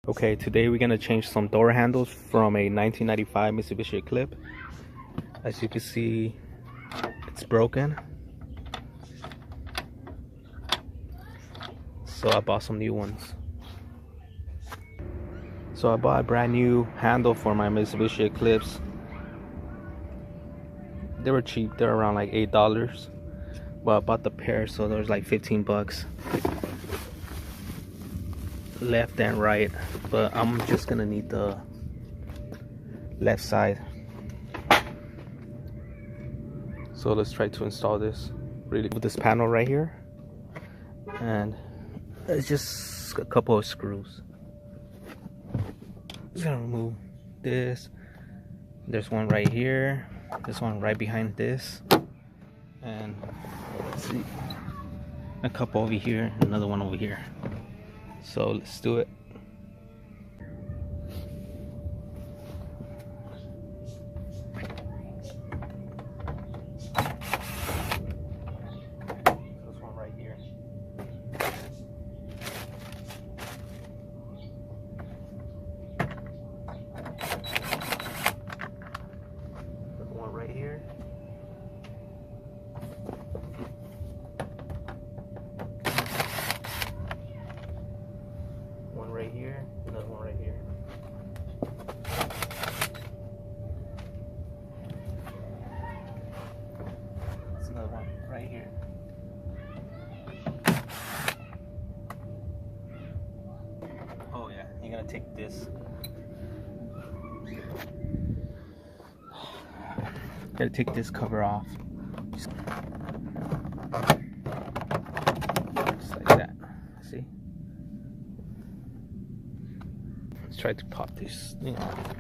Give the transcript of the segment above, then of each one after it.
Okay, today we're gonna change some door handles from a 1995 Mitsubishi Eclipse. As you can see, it's broken. So I bought some new ones. So I bought a brand new handle for my Mitsubishi Eclipse. They were cheap, they're around like $8. But I bought the pair, so there was like 15 bucks. Left and right, but I'm just gonna need the left side. So let's try to install this. Really, with this panel right here, and it's just a couple of screws. Just gonna remove this. There's one right here. This one right behind this, and let's see, a couple over here, another one over here. So let's do it. This one right here. This one right here. One right here, another one right here. There's another one right here. Oh yeah, you're gonna take this. Gotta take this cover off. Just like that. See? Let's try to pop this thing off.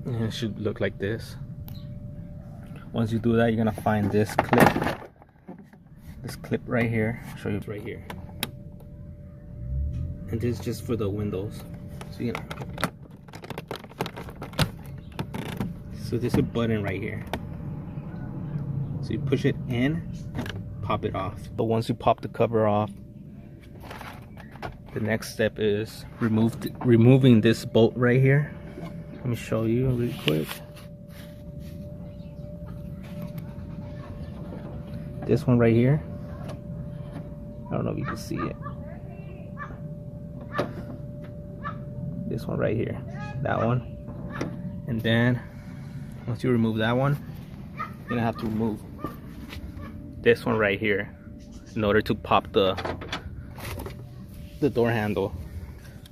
And it should look like this. Once you do that, you're gonna find this clip. This clip right here. I'll show you right here. And this is just for the windows. So you know. So there's a button right here. So you push it in, pop it off. But once you pop the cover off, the next step is removing this bolt right here. Let me show you really quick. This one right here. I don't know if you can see it. This one right here. That one. And then once you remove that one, you're gonna have to remove this one right here in order to pop the door handle.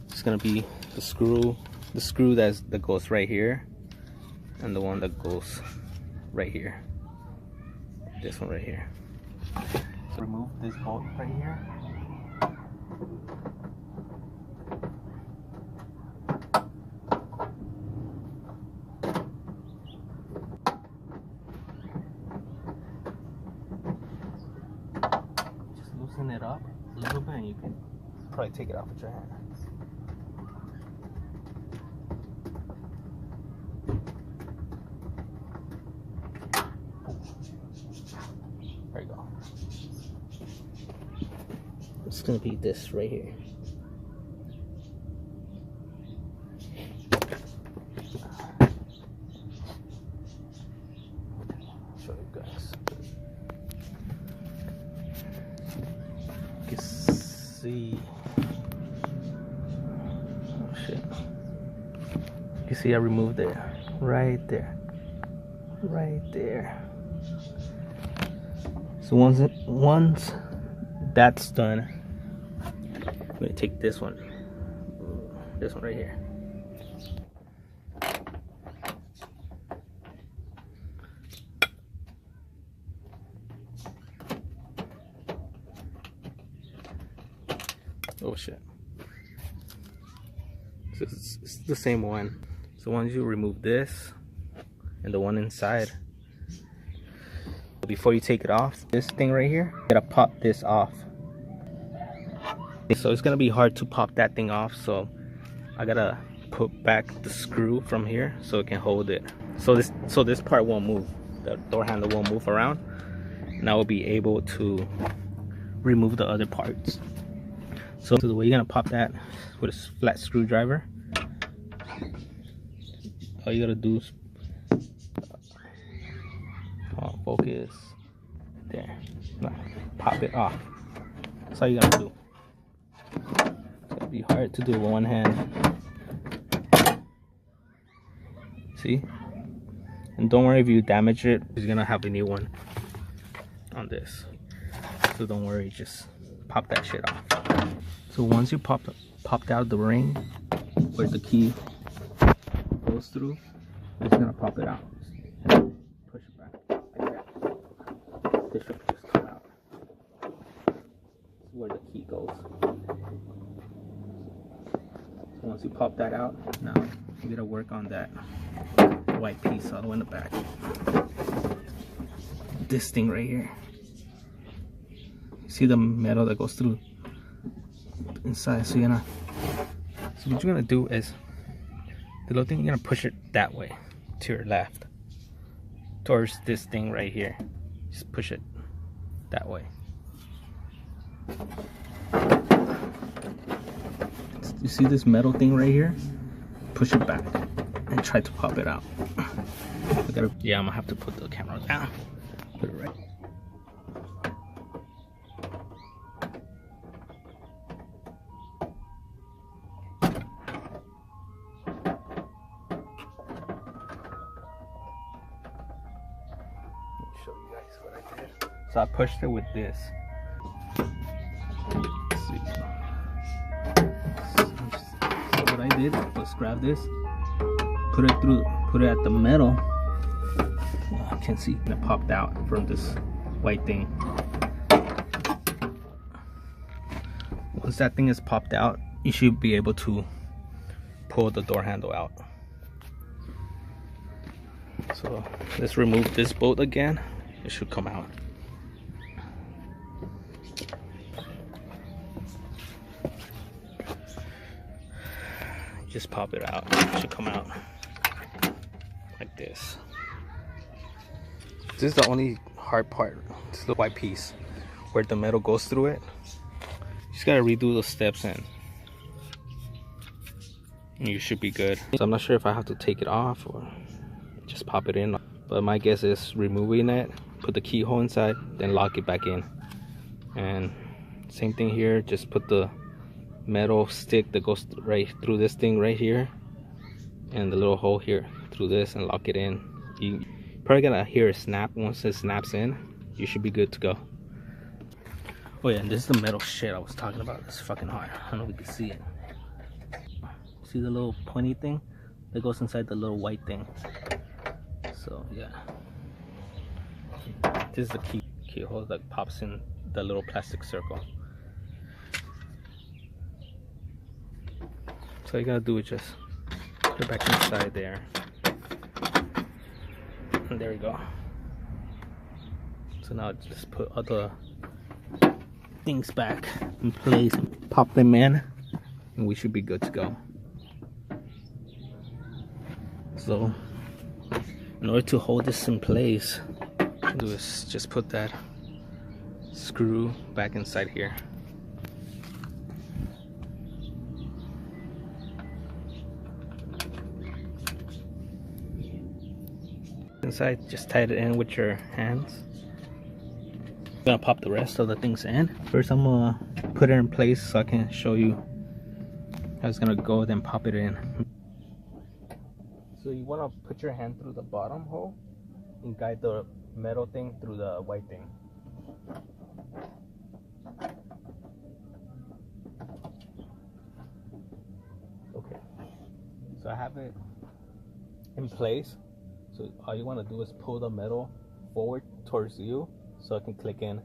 It's gonna be the screw that goes right here, and the one that goes right here. This one right here. So remove this bolt right here. Loosen it up a little bit and you can probably take it off with your hand. There you go. It's gonna be this right here. I'll show you guys. You can see. Oh shit. You can see I removed it. Right there. Right there. So once that's done, I'm gonna take this one right here. Oh shit. So it's the same one. So once you remove this and the one inside, before you take it off, this thing right here, you gotta pop this off. So it's gonna be hard to pop that thing off, so I gotta put back the screw from here so it can hold it. So this part won't move. the door handle won't move around, and I will be able to remove the other parts. So the way you're gonna pop that with a flat screwdriver, all you gotta do is focus there, pop it off. That's all you gotta do. It's gonna be hard to do with one hand. See? And don't worry if you damage it, you're gonna have a new one on this. So don't worry, just pop that shit off. So once you popped out the ring where the key goes through, you're just gonna pop it out. And push it back like that. This should just come out. Where the key goes. So once you pop that out, now you gotta work on that white piece all the way in the back. This thing right here. See the metal that goes through inside? So what you're gonna do is the little thing, you're gonna push it that way to your left towards this thing right here. Just push it that way. You see this metal thing right here? Push it back and try to pop it out. Yeah, I'm gonna have to put the camera down. Put it right. Show you guys what I did. So I pushed it with this. Let's see. So what I did was grab this, put it at the metal. Oh, I can't see. It popped out from this white thing. Once that thing is popped out, you should be able to pull the door handle out. So let's remove this bolt again. It should come out. Just pop it out. It should come out like this. This is the only hard part. This little white piece where the metal goes through it. You just gotta redo those steps and you should be good. So I'm not sure if I have to take it off or just pop it in, but my guess is removing it, put the keyhole inside, then lock it back in. And same thing here, just put the metal stick that goes right through this thing right here and the little hole here through this and lock it in. You probably gonna hear a snap. Once it snaps in, you should be good to go. Oh yeah, and this is the metal shit I was talking about. It's fucking hard. I don't know if you can see it. See the little pointy thing that goes inside the little white thing? So yeah, this is the keyhole that pops in the little plastic circle. So you gotta do is just put it back inside there, and there we go. So now just put other things back in place and pop them in, and we should be good to go. So in order to hold this in place, do is just put that screw back inside here. Inside, just tie it in with your hands. I'm gonna pop the rest of the things in. First I'm gonna put it in place so I can show you how it's gonna go, then pop it in. So you want to put your hand through the bottom hole and guide the metal thing through the white thing. Okay, so I have it in place. So all you want to do is pull the metal forward towards you so it can click in.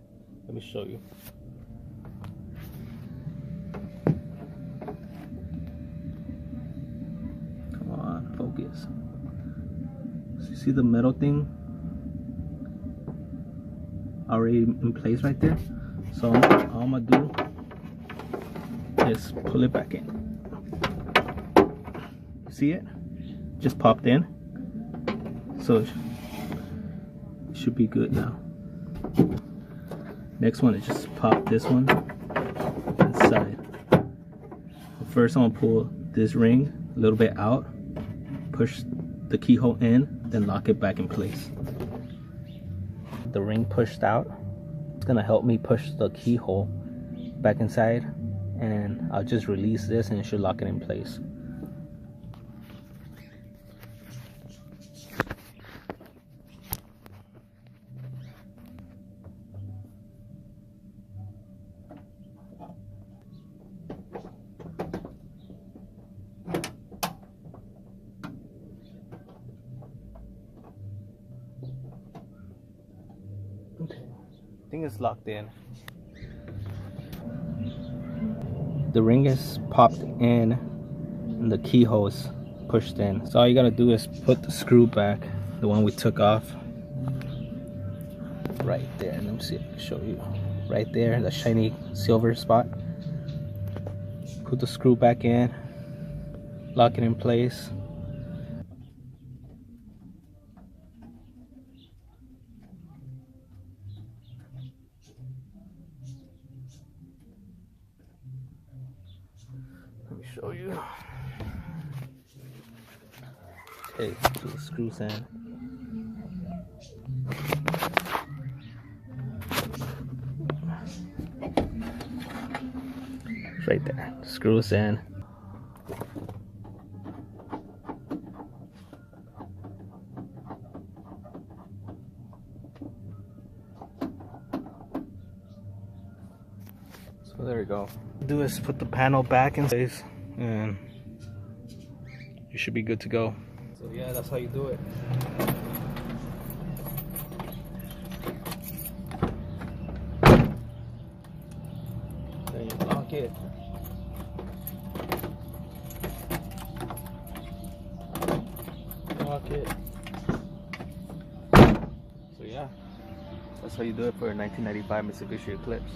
Let me show you. Focus. So you see the metal thing already in place right there? So all I'm gonna do is pull it back in. See it? Just popped in. So should be good now. Next one is just pop this one inside. First I'm gonna pull this ring a little bit out, push the keyhole in, then lock it back in place. The ring pushed out, it's gonna help me push the keyhole back inside, and I'll just release this and it should lock it in place. Okay, I think it's locked in. The ring is popped in and the keyhole is pushed in. So all you gotta do is put the screw back, the one we took off, right there. Let me see if I can show you. Right there, the shiny silver spot. Put the screw back in, lock it in place. Let me show you. Okay, put the screws in. It's right there. Screws in. So there we go. Do is put the panel back in place and you should be good to go. So yeah, that's how you do it. Then you lock it. Lock it. So yeah, that's how you do it for a 1995 Mitsubishi Eclipse.